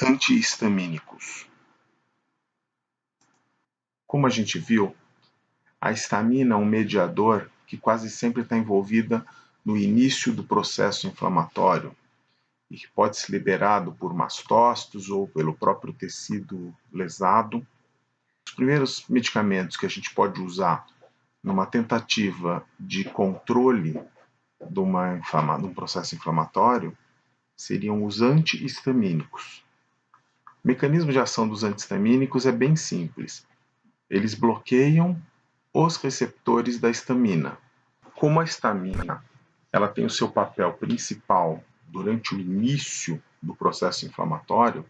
Antihistamínicos. Como a gente viu, a histamina é um mediador que quase sempre está envolvida no início do processo inflamatório e que pode ser liberado por mastócitos ou pelo próprio tecido lesado. Os primeiros medicamentos que a gente pode usar numa tentativa de controle de um processo inflamatório seriam os antihistamínicos. O mecanismo de ação dos antihistamínicos é bem simples. Eles bloqueiam os receptores da histamina. Como a histamina ela tem o seu papel principal durante o início do processo inflamatório,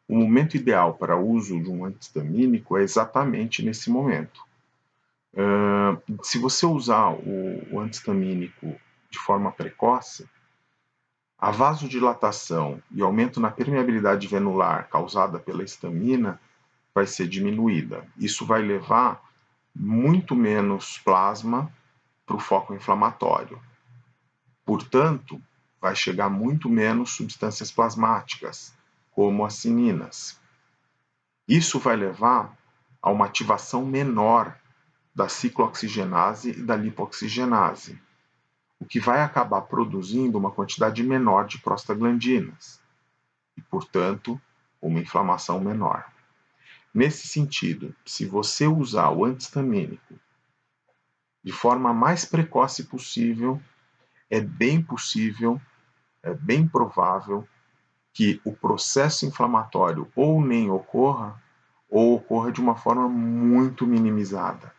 o momento ideal para o uso de um antihistamínico é exatamente nesse momento. Se você usar o antihistamínico de forma precoce, a vasodilatação e aumento na permeabilidade venular causada pela histamina vai ser diminuída. Isso vai levar muito menos plasma para o foco inflamatório. Portanto, vai chegar muito menos substâncias plasmáticas, como as cininas. Isso vai levar a uma ativação menor da ciclooxigenase e da lipoxigenase, o que vai acabar produzindo uma quantidade menor de prostaglandinas e, portanto, uma inflamação menor. Nesse sentido, se você usar o antihistamínico de forma mais precoce possível, é bem possível, é bem provável que o processo inflamatório ou nem ocorra, ou ocorra de uma forma muito minimizada.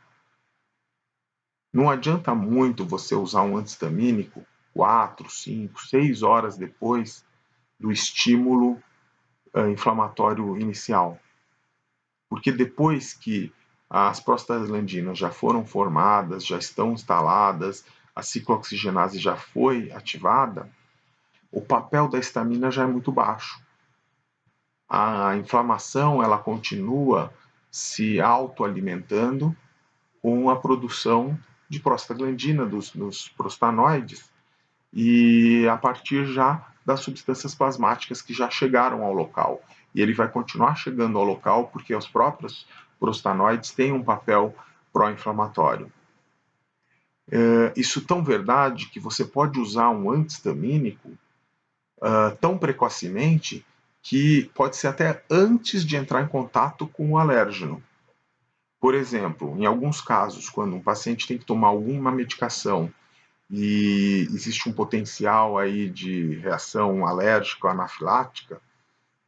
Não adianta muito você usar um antihistamínico 4, 5, 6 horas depois do estímulo inflamatório inicial. Porque depois que as prostaglandinas já foram formadas, já estão instaladas, a ciclooxigenase já foi ativada, o papel da histamina já é muito baixo. A inflamação ela continua se autoalimentando com a produção de prostaglandina dos prostanoides e a partir já das substâncias plasmáticas que já chegaram ao local. E ele vai continuar chegando ao local porque os próprios prostanoides têm um papel pró-inflamatório. Isso é tão verdade que você pode usar um antihistamínico tão precocemente que pode ser até antes de entrar em contato com o alérgeno. Por exemplo, em alguns casos, quando um paciente tem que tomar alguma medicação e existe um potencial aí de reação alérgica ou anafilática,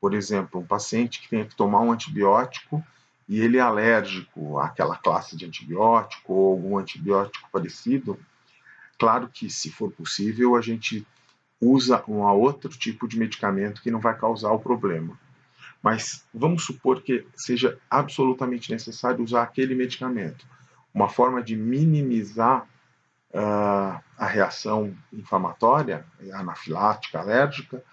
por exemplo, um paciente que tem que tomar um antibiótico e ele é alérgico àquela classe de antibiótico ou algum antibiótico parecido, claro que, se for possível, a gente usa um outro tipo de medicamento que não vai causar o problema. Mas vamos supor que seja absolutamente necessário usar aquele medicamento. Uma forma de minimizar a reação inflamatória, anafilática, alérgica,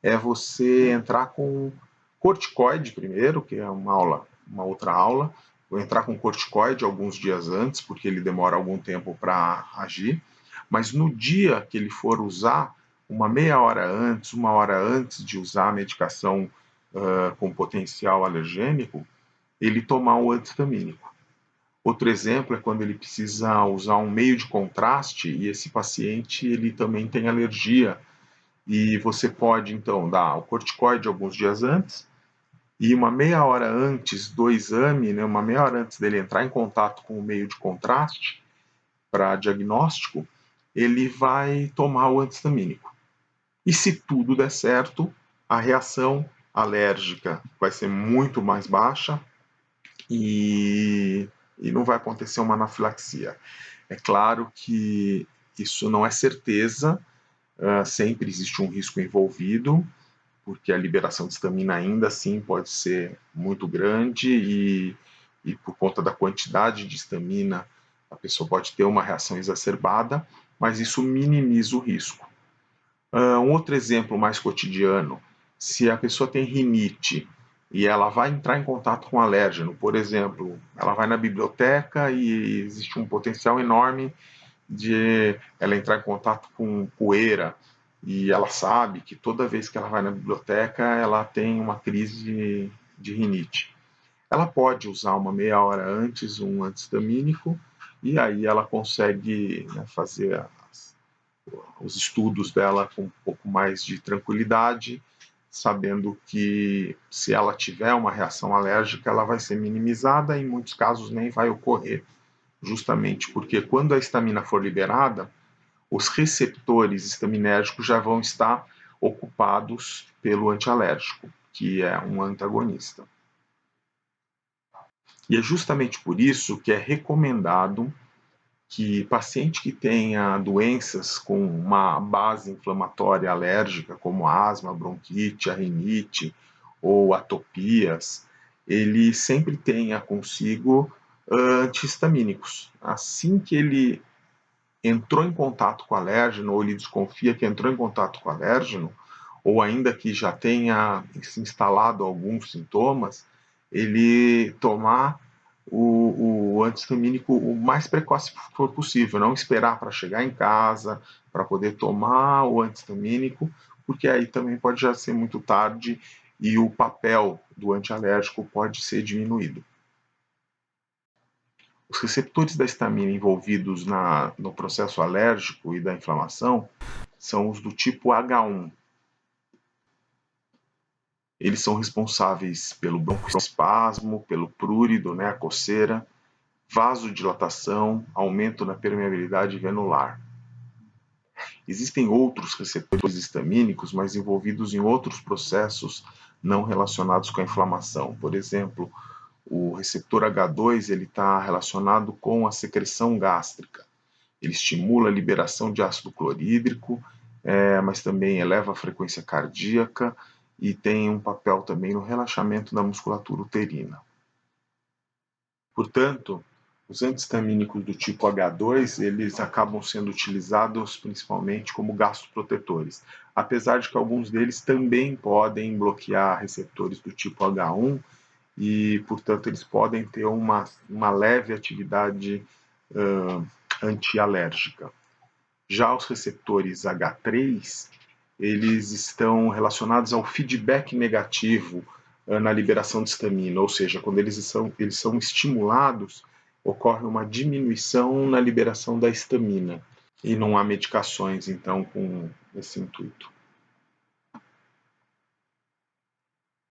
é você entrar com corticoide primeiro, que é uma outra aula. Vou entrar com corticoide alguns dias antes, porque ele demora algum tempo para agir. Mas no dia que ele for usar, uma meia hora antes, uma hora antes de usar a medicação com potencial alergênico, ele tomar o antihistamínico. Outro exemplo é quando ele precisa usar um meio de contraste e esse paciente ele também tem alergia. E você pode, então, dar o corticoide alguns dias antes e uma meia hora antes do exame, né, uma meia hora antes dele entrar em contato com o meio de contraste para diagnóstico, ele vai tomar o antihistamínico. E se tudo der certo, a reação alérgica vai ser muito mais baixa e não vai acontecer uma anafilaxia. É claro que isso não é certeza, sempre existe um risco envolvido, porque a liberação de histamina ainda assim pode ser muito grande e por conta da quantidade de histamina a pessoa pode ter uma reação exacerbada, mas isso minimiza o risco. Um outro exemplo mais cotidiano, se a pessoa tem rinite e ela vai entrar em contato com alérgeno, por exemplo, ela vai na biblioteca e existe um potencial enorme de ela entrar em contato com poeira e ela sabe que toda vez que ela vai na biblioteca ela tem uma crise de rinite. Ela pode usar uma meia hora antes um anti-histamínico e aí ela consegue, né, fazer os estudos dela com um pouco mais de tranquilidade, sabendo que se ela tiver uma reação alérgica, ela vai ser minimizada e em muitos casos nem vai ocorrer, justamente porque quando a histamina for liberada, os receptores histaminérgicos já vão estar ocupados pelo antialérgico, que é um antagonista. E é justamente por isso que é recomendado que paciente que tenha doenças com uma base inflamatória alérgica, como asma, bronquite, a rinite ou atopias, ele sempre tenha consigo antihistamínicos. Assim que ele entrou em contato com o alérgeno, ou ele desconfia que entrou em contato com o alérgeno, ou ainda que já tenha se instalado alguns sintomas, ele tomar o antistamínico o mais precoce que for possível, não esperar para chegar em casa para poder tomar o antistamínico, porque aí também pode já ser muito tarde e o papel do antialérgico pode ser diminuído. Os receptores da histamina envolvidos no processo alérgico e da inflamação são os do tipo H1. Eles são responsáveis pelo broncoespasmo, pelo prurido, né, a coceira, vasodilatação, aumento na permeabilidade venular. Existem outros receptores histamínicos, mas envolvidos em outros processos não relacionados com a inflamação. Por exemplo, o receptor H2 está relacionado com a secreção gástrica. Ele estimula a liberação de ácido clorídrico, mas também eleva a frequência cardíaca e tem um papel também no relaxamento da musculatura uterina. Portanto, os antihistamínicos do tipo H2, eles acabam sendo utilizados principalmente como gastroprotetores, apesar de que alguns deles também podem bloquear receptores do tipo H1 e, portanto, eles podem ter uma leve atividade antialérgica. Já os receptores H3, eles estão relacionados ao feedback negativo na liberação de histamina, ou seja, quando eles são estimulados, ocorre uma diminuição na liberação da histamina. E não há medicações, então, com esse intuito.